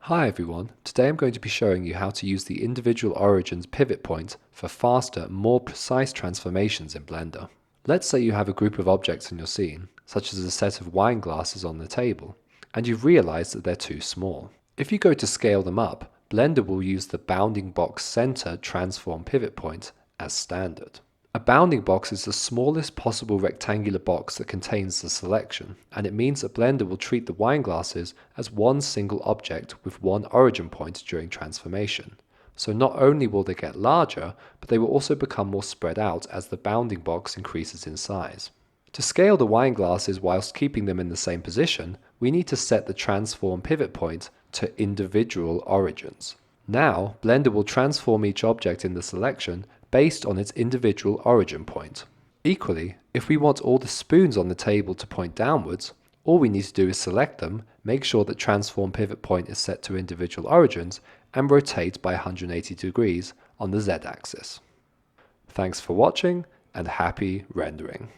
Hi everyone, today I'm going to be showing you how to use the individual origins pivot point for faster, more precise transformations in Blender. Let's say you have a group of objects in your scene, such as a set of wine glasses on the table, and you've realized that they're too small. If you go to scale them up, Blender will use the bounding box center transform pivot point as standard. A bounding box is the smallest possible rectangular box that contains the selection, and it means that Blender will treat the wine glasses as one single object with one origin point during transformation. So not only will they get larger, but they will also become more spread out as the bounding box increases in size. To scale the wine glasses whilst keeping them in the same position, we need to set the transform pivot point to individual origins. Now, Blender will transform each object in the selection based on its individual origin point. Equally, if we want all the spoons on the table to point downwards, all we need to do is select them, make sure that transform pivot point is set to individual origins, and rotate by 180 degrees on the Z-axis. Thanks for watching, and happy rendering.